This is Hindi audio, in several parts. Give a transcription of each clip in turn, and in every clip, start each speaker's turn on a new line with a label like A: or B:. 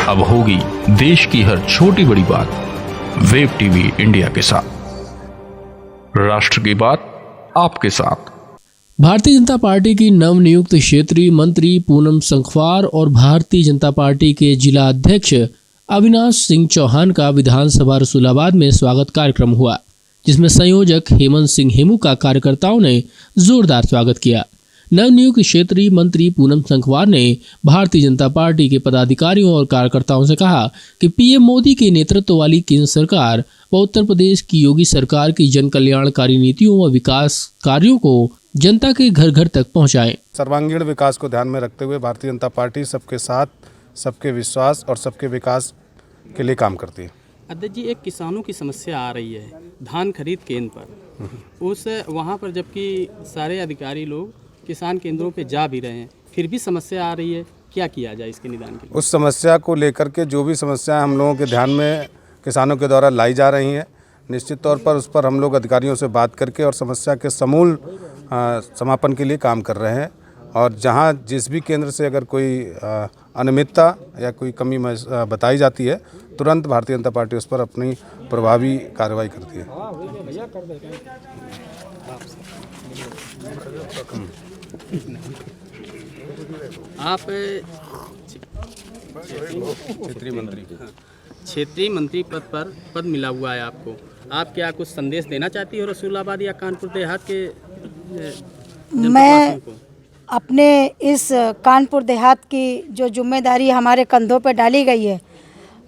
A: अब होगी देश की हर छोटी बड़ी बात वेब टीवी इंडिया के साथ। राष्ट्र की बात आपके साथ।
B: भारतीय जनता पार्टी की नवनियुक्त क्षेत्रीय मंत्री पूनम संखवार और भारतीय जनता पार्टी के जिला अध्यक्ष अविनाश सिंह चौहान का विधानसभा रसूलाबाद में स्वागत कार्यक्रम हुआ, जिसमें संयोजक हेमंत सिंह हेमू का कार्यकर्ताओं ने जोरदार स्वागत किया। नवनियुक्त क्षेत्रीय मंत्री पूनम संखवार ने भारतीय जनता पार्टी के पदाधिकारियों और कार्यकर्ताओं से कहा कि पीएम मोदी के नेतृत्व वाली केंद्र सरकार व उत्तर प्रदेश की योगी सरकार की जन कल्याणकारी नीतियों व विकास कार्यों को जनता के घर घर तक पहुंचाएं।
C: सर्वांगीण विकास को ध्यान में रखते हुए भारतीय जनता पार्टी सबके साथ, सबके विश्वास और सबके विकास के लिए काम करती है।
D: अध्यक्ष जी, एक किसानों की समस्या आ रही है धान खरीद केंद्र पर, वहाँ पर जबकि सारे अधिकारी लोग किसान केंद्रों पे जा भी रहे हैं, फिर भी समस्या आ रही है। क्या किया जाए इसके निदान के लिए? उस
C: समस्या को लेकर के जो भी समस्याएं हम लोगों के ध्यान में किसानों के द्वारा लाई जा रही हैं, निश्चित तौर पर उस पर हम लोग अधिकारियों से बात करके और समस्या के समूल समापन के लिए काम कर रहे हैं। और जहां जिस भी केंद्र से अगर कोई अनियमितता या कोई कमी बताई जाती है, तुरंत भारतीय जनता पार्टी उस पर अपनी प्रभावी कार्रवाई करती है।
D: आप क्षेत्रीय मंत्री पद मिला हुआ है आपको, आप क्या कुछ संदेश देना चाहती हो रसूलाबाद या कानपुर देहात के
E: मैं अपने इस कानपुर देहात की जो जिम्मेदारी हमारे कंधों पर डाली गई है,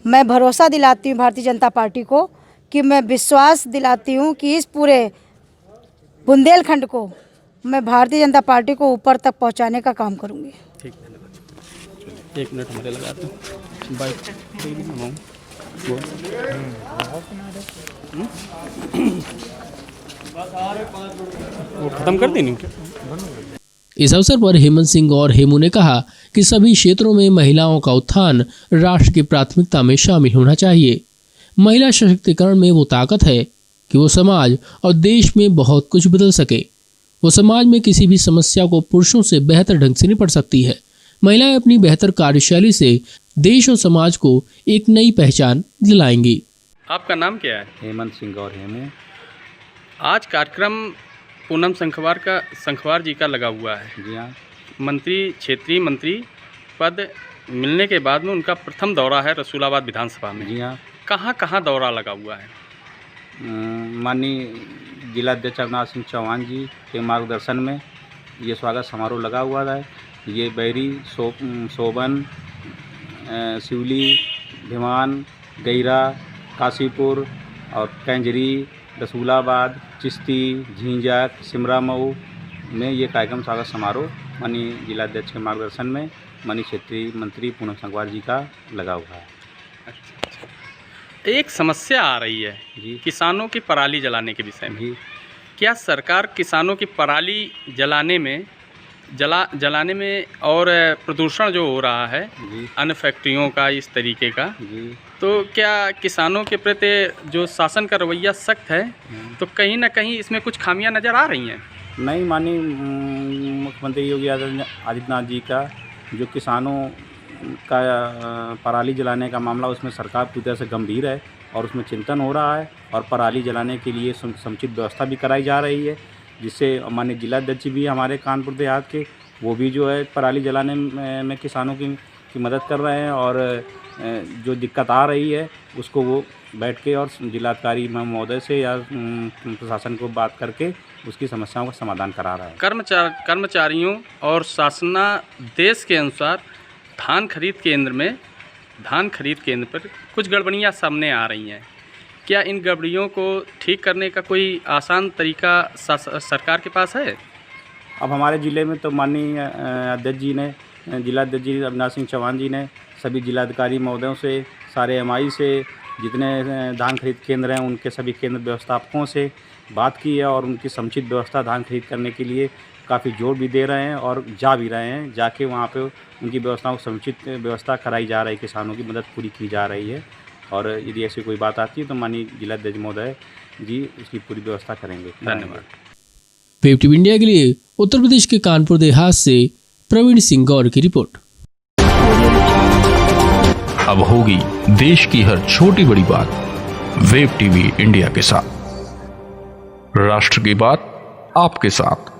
E: मैं भरोसा दिलाती हूँ भारतीय जनता पार्टी को कि मैं विश्वास दिलाती हूँ कि इस पूरे बुंदेलखंड को मैं भारतीय जनता पार्टी को ऊपर तक पहुँचाने का काम करूँगी।
D: ठीक, धन्यवाद। 1 मिनट मुझे लगा दो बाइक वो खत्म कर देनी।
B: इस अवसर पर हेमंत सिंह और हेमू ने कहा कि सभी क्षेत्रों में महिलाओं का उत्थान राष्ट्र की प्राथमिकता में शामिल होना चाहिए। महिला सशक्तिकरण में वो ताकत है कि वो समाज और देश में बहुत कुछ बदल सके। वो समाज में किसी भी समस्या को पुरुषों से बेहतर ढंग से निपट सकती है। महिलाएं अपनी बेहतर कार्यशैली से देश और समाज को एक नई पहचान दिलाएंगी।
D: आपका नाम क्या है?
F: हेमंत सिंह और हेमू।
D: आज कार्यक्रम पूनम संखवार जी का लगा हुआ है।
F: जी हाँ।
D: क्षेत्रीय मंत्री पद मिलने के बाद में उनका प्रथम दौरा है रसूलाबाद विधानसभा में।
F: जी हाँ।
D: कहाँ दौरा लगा हुआ है?
F: माननीय जिलाध्यक्ष अविनाश सिंह चौहान जी के मार्गदर्शन में ये स्वागत समारोह लगा हुआ है। ये बैरी, सोबन, शिवली, भिवान, गैरा, काशीपुर और कैंजरी, रसूलाबाद, चिश्ती, झींझक, सिमरा मऊ में ये कार्यक्रम स्वागत समारोह माननीय जिलाध्यक्ष के मार्गदर्शन में माननीय क्षेत्रीय मंत्री पूनम संखवार जी का लगा हुआ है।
D: एक समस्या आ रही है
F: जी,
D: किसानों की पराली जलाने के विषय में।
F: जी।
D: क्या सरकार किसानों की पराली जलाने में और प्रदूषण जो हो रहा है अन्य फैक्ट्रियों का, इस तरीके का, तो क्या किसानों के प्रति जो शासन का रवैया सख्त है, तो कहीं ना कहीं इसमें कुछ खामियां नज़र आ रही हैं?
F: नहीं, माननीय मुख्यमंत्री योगी आदित्यनाथ जी का जो किसानों का पराली जलाने का मामला, उसमें सरकार पूरी तरह से गंभीर है और उसमें चिंतन हो रहा है और पराली जलाने के लिए समुचित व्यवस्था भी कराई जा रही है, जिससे माननीय जिलाध्यक्ष भी हमारे कानपुर देहात के, वो भी जो है पराली जलाने में किसानों की मदद कर रहे हैं और जो दिक्कत आ रही है उसको वो बैठ के और जिलाधिकारी महोदय से या प्रशासन को बात करके उसकी समस्याओं का समाधान करा रहा है।
D: कर्मचारियों और शासनादेश के अनुसार धान खरीद केंद्र पर कुछ गड़बड़ियां सामने आ रही हैं। क्या इन गड़बड़ियों को ठीक करने का कोई आसान तरीका सरकार के पास है?
F: अब हमारे ज़िले में तो माननीय अध्यक्ष जी ने, जिलाध्यक्ष जी अविनाश सिंह चौहान जी ने सभी जिलाधिकारी महोदयों से, सारे एमआई से, जितने धान खरीद केंद्र हैं उनके सभी केंद्र व्यवस्थापकों से बात की है और उनकी समुचित व्यवस्था धान खरीद करने के लिए काफ़ी जोर भी दे रहे हैं और जा भी रहे हैं। जाके वहाँ पे उनकी व्यवस्थाओं को समुचित व्यवस्था कराई जा रही है, किसानों की मदद पूरी की जा रही है और यदि ऐसी कोई बात आती है तो माननीय जिलाध्यक्ष महोदय जी उसकी पूरी व्यवस्था करेंगे।
D: धन्यवाद।
B: वेब टीवी इंडिया के लिए उत्तर प्रदेश के कानपुर देहात से प्रवीण सिंह गौर की रिपोर्ट।
A: अब होगी देश की हर छोटी बड़ी बात वेब टीवी इंडिया के साथ। राष्ट्र की बात आपके साथ।